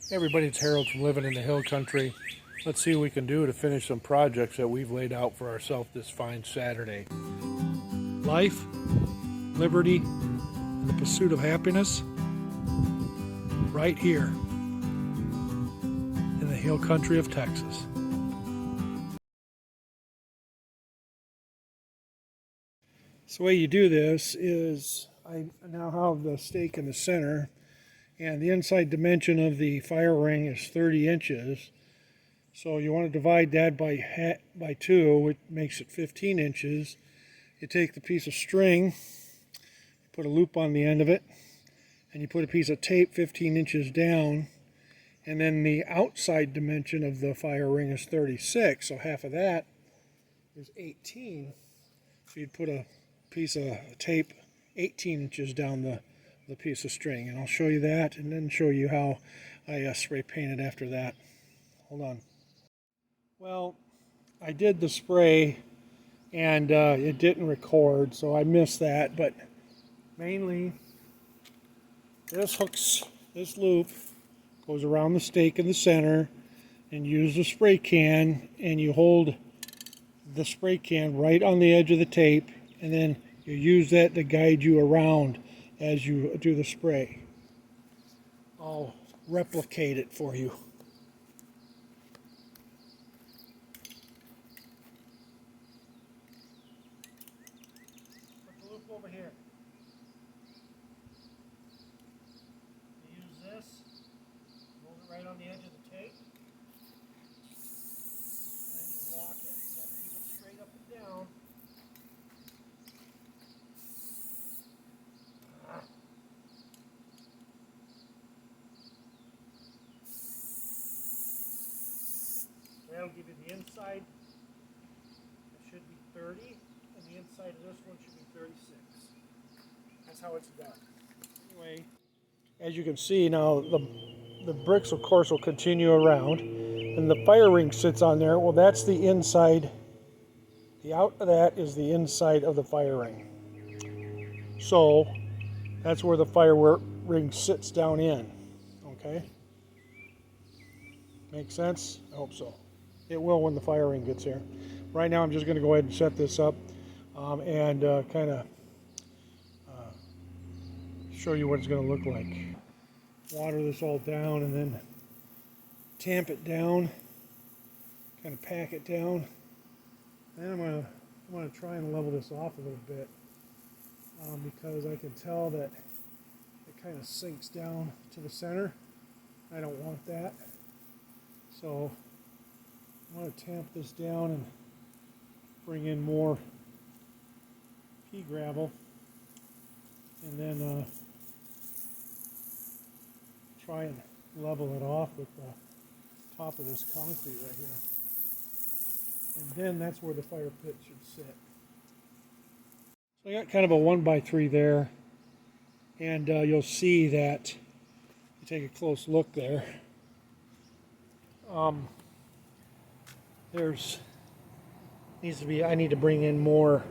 Hey everybody, it's Harold from Living in the Hill Country. Let's see what we can do to finish some projects that we've laid out for ourselves this fine Saturday. Life, liberty, and the pursuit of happiness, right here in the Hill Country of Texas. So the way you do this is I now have the stake in the center, and the inside dimension of the fire ring is 30 inches. So you want to divide that by 2, which makes it 15 inches. You take the piece of string, put a loop on the end of it, and you put a piece of tape 15 inches down, and then the outside dimension of the fire ring is 36, so half of that is 18. So you'd put a piece of tape 18 inches down the piece of string, and I'll show you that and then show you how I spray painted after that. Hold on. Well, I did the spray and it didn't record, so I missed that, but mainly this loop goes around the stake in the center, and use the spray can, and you hold the spray can right on the edge of the tape, and then you use that to guide you around as you do the spray. I'll replicate it for you. Put the loop over here. You use this, hold it right on the edge of the tape, and then you lock it. You have to keep it straight up and down. That'll give you the inside. It should be 30, and the inside of this one should be 36. That's how it's done. Anyway, as you can see now, the bricks, of course, will continue around, and the fire ring sits on there. Well, that's the inside. The out of that is the inside of the fire ring. So that's where the fire ring sits down in. Okay? Make sense? I hope so. It will when the fire ring gets here. Right now I'm just going to go ahead and set this up and kind of show you what it's going to look like. Water this all down and then tamp it down, kind of pack it down. Then I'm going to try and level this off a little bit because I can tell that it kind of sinks down to the center. I don't want that. So I want to tamp this down and bring in more pea gravel, and then try and level it off with the top of this concrete right here. And then that's where the fire pit should sit. So I got kind of a 1x3 there, and you'll see that, you take a close look there, I need to bring in more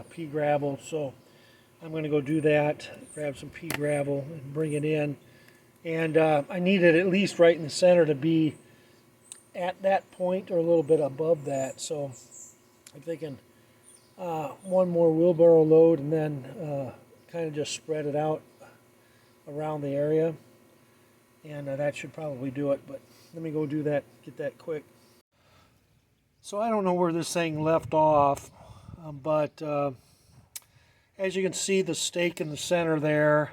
pea gravel, so I'm going to go do that, grab some pea gravel and bring it in. And I need it at least right in the center to be at that point or a little bit above that. So I'm thinking one more wheelbarrow load and then kind of just spread it out around the area. And that should probably do it, but let me go do that, get that quick. So I don't know where this thing left off, but as you can see, the stake in the center there,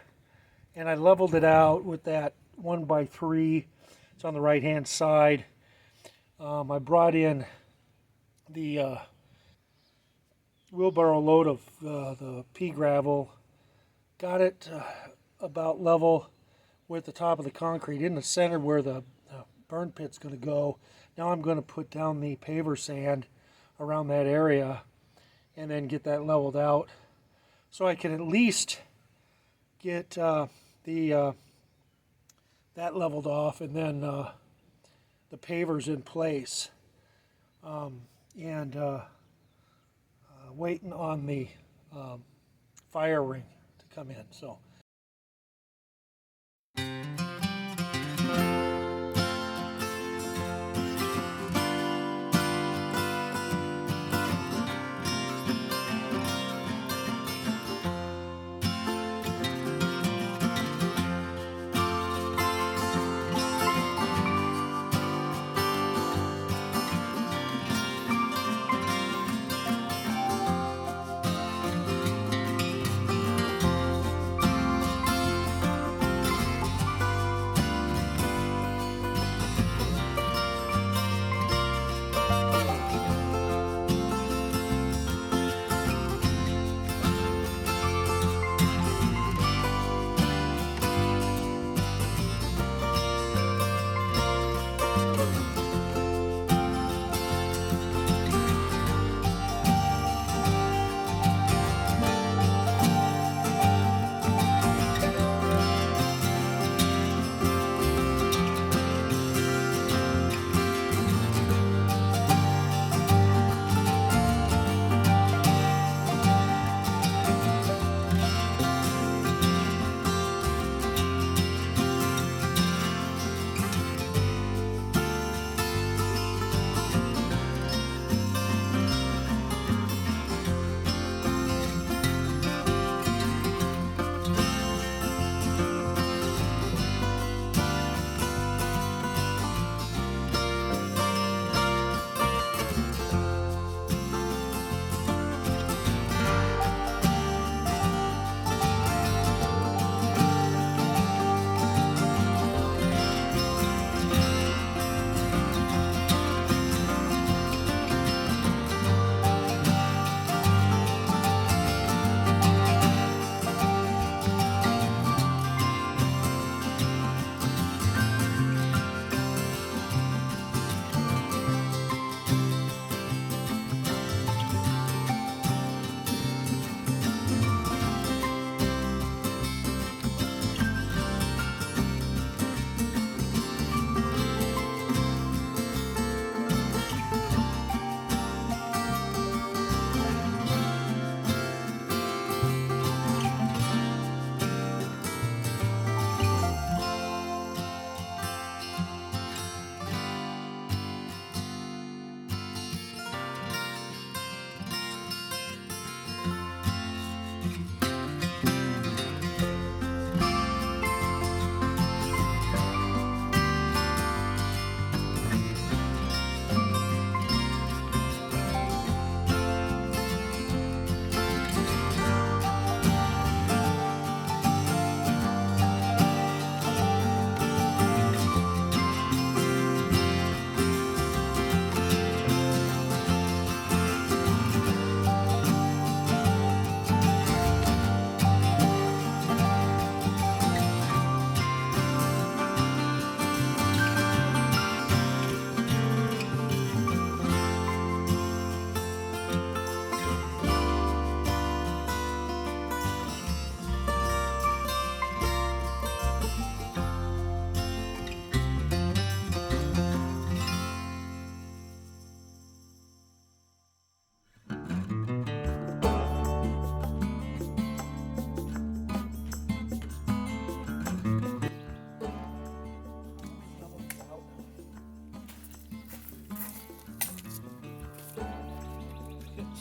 and I leveled it out with that 1x3. It's on the right hand side. I brought in the wheelbarrow load of the pea gravel, got it about level with the top of the concrete in the center where the burn pit's going to go. Now I'm going to put down the paver sand around that area and then get that leveled out so I can at least get that leveled off, and then the pavers in place, and waiting on the fire ring to come in. So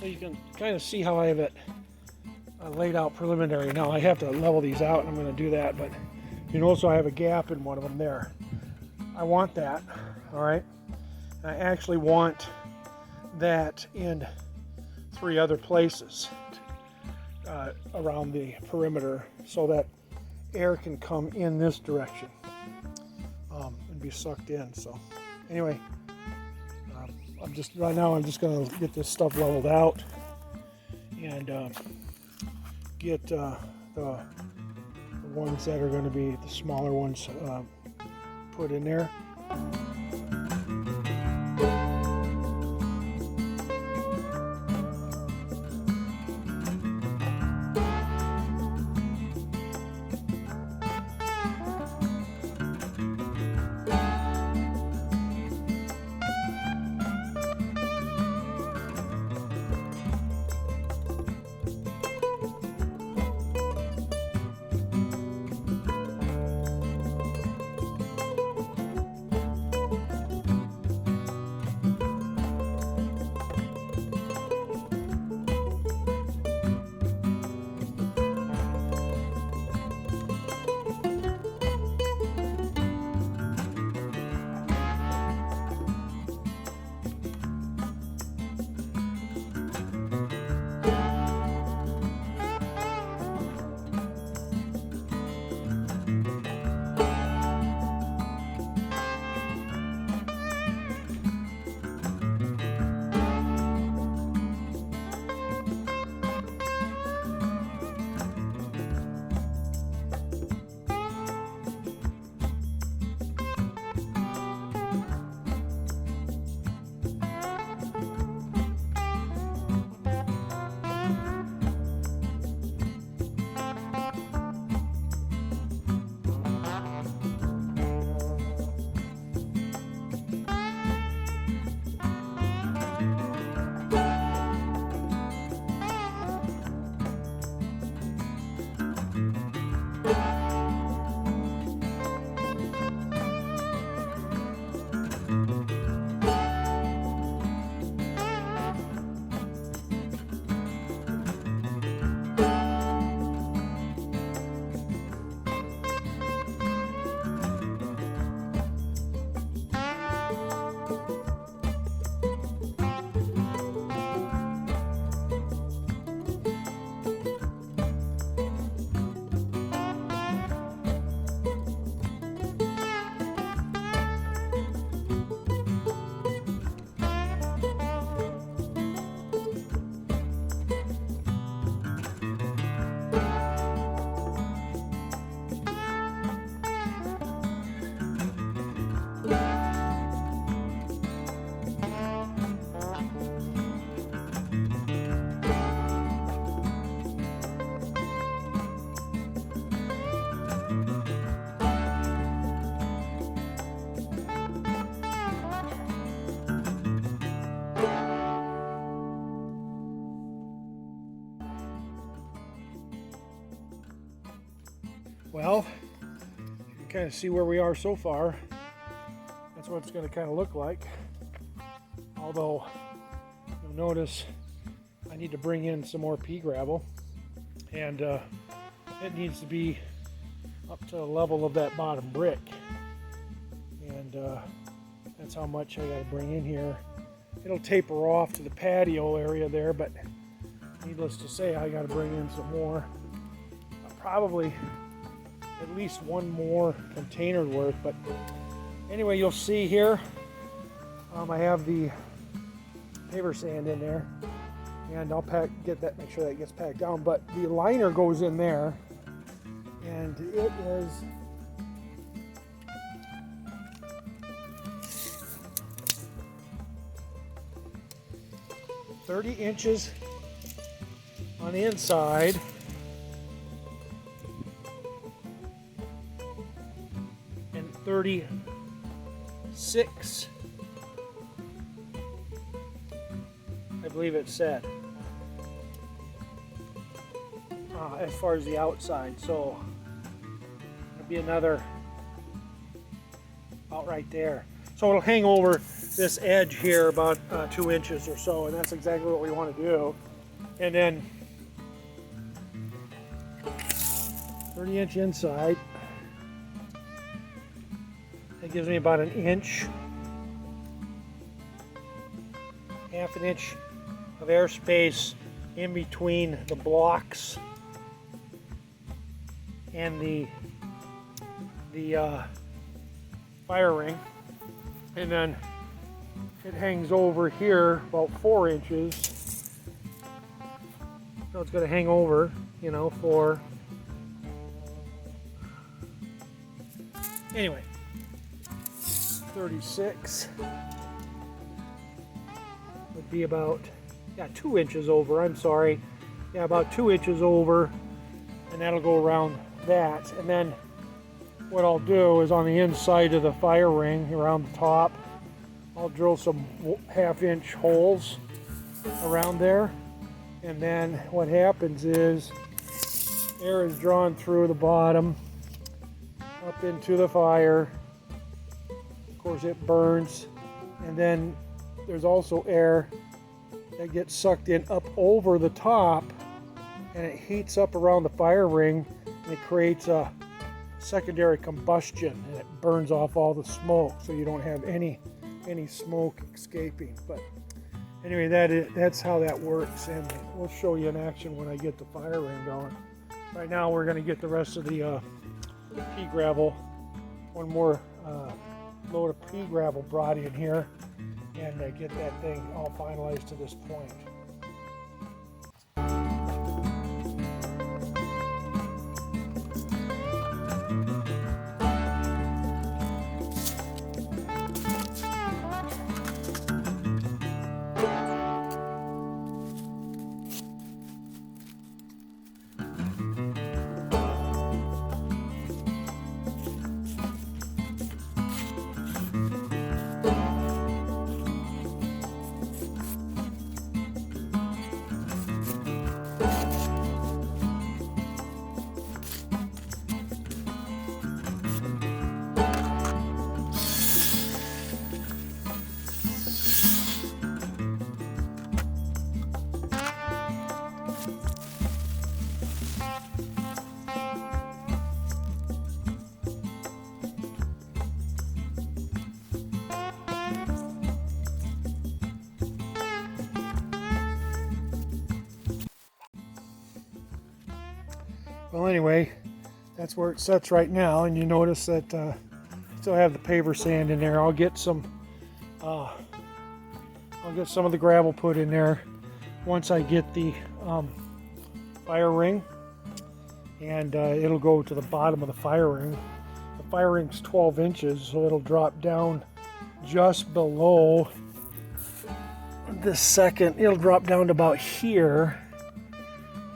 So you can kind of see how I have it laid out preliminary. Now I have to level these out, and I'm going to do that, but you notice I have a gap in one of them there. I want that, all right? I actually want that in 3 other places around the perimeter so that air can come in this direction and be sucked in. So anyway, right now I'm just going to get this stuff leveled out and get the ones that are going to be the smaller ones put in there. Well, you can kind of see where we are so far. That's what it's going to kind of look like. Although, you'll notice I need to bring in some more pea gravel, and it needs to be up to the level of that bottom brick. And that's how much I got to bring in here. It'll taper off to the patio area there, but needless to say, I got to bring in some more. Probably at least one more container worth, but anyway, you'll see here I have the paver sand in there, and I'll make sure that gets packed down, but the liner goes in there, and it is .30 inches on the inside, and 36, I believe it said, as far as the outside. So it'll be another about right there. So it'll hang over this edge here about 2 inches or so, and that's exactly what we want to do. And then 30-inch inside. That gives me about an inch, half an inch of airspace in between the blocks and the fire ring. And then it hangs over here about 4 inches. So it's going to hang over, you know, for... Anyway, 36 would be about, 2 inches over, I'm sorry. Yeah, about 2 inches over, and that'll go around that. And then what I'll do is on the inside of the fire ring, around the top, I'll drill some 1/2 inch holes around there. And then what happens is air is drawn through the bottom up into the fire. Of course it burns, and then there's also air that gets sucked in up over the top, and it heats up around the fire ring, and it creates a secondary combustion, and it burns off all the smoke, so you don't have any smoke escaping. But anyway, that's how that works, and we'll show you in action when I get the fire ring going. Right now we're going to get the rest of the pea gravel, one more load of pea gravel brought in here, and get that thing all finalized to this point. Well, anyway, that's where it sits right now, and you notice that I still have the paver sand in there. I'll get some of the gravel put in there once I get the fire ring, and it'll go to the bottom of the fire ring. The fire ring's 12 inches, so it'll drop down just below the second. It'll drop down to about here.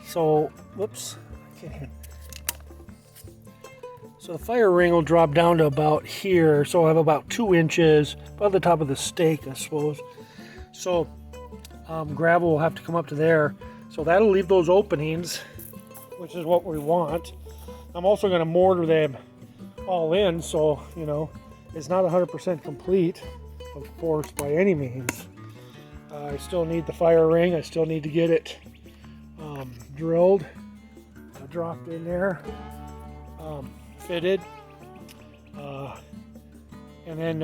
So, whoops. So the fire ring will drop down to about here, so I'll have about 2 inches above the top of the stake, I suppose. So gravel will have to come up to there, so that'll leave those openings, which is what we want. I'm also going to mortar them all in, so you know it's not 100% complete, of course, by any means. I still need the fire ring. I still need to get it drilled, dropped in there, fitted, and then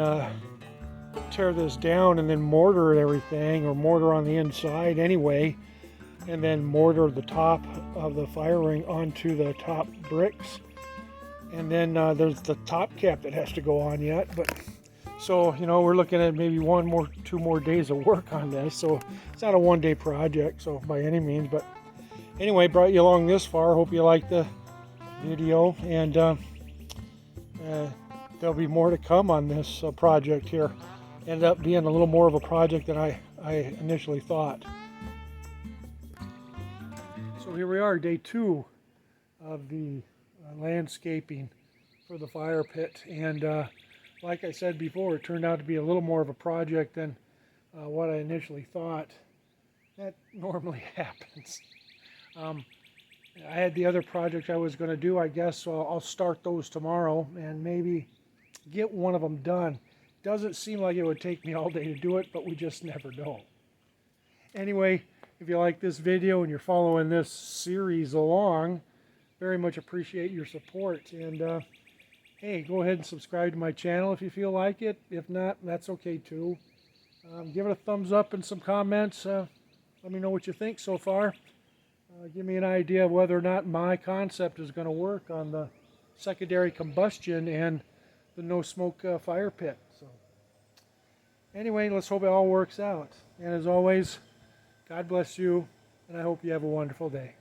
tear this down and then mortar everything, or mortar on the inside anyway, and then mortar the top of the fire ring onto the top bricks. And then there's the top cap that has to go on yet, but so you know we're looking at maybe 2 more days of work on this, so it's not a one-day project, so by any means. But anyway, brought you along this far. Hope you like the video, and there'll be more to come on this project here. Ended up being a little more of a project than I initially thought. So here we are, day 2 of the landscaping for the fire pit, and like I said before, it turned out to be a little more of a project than what I initially thought. That normally happens. I had the other project I was going to do, I guess, so I'll start those tomorrow and maybe get one of them done. doesn't seem like it would take me all day to do it, but we just never know. Anyway, if you like this video and you're following this series along, very much appreciate your support. And hey, go ahead and subscribe to my channel if you feel like it. If not, that's okay too. Give it a thumbs up and some comments. Let me know what you think so far. Give me an idea of whether or not my concept is going to work on the secondary combustion and the no smoke fire pit. So anyway, let's hope it all works out. And as always, God bless you, and I hope you have a wonderful day.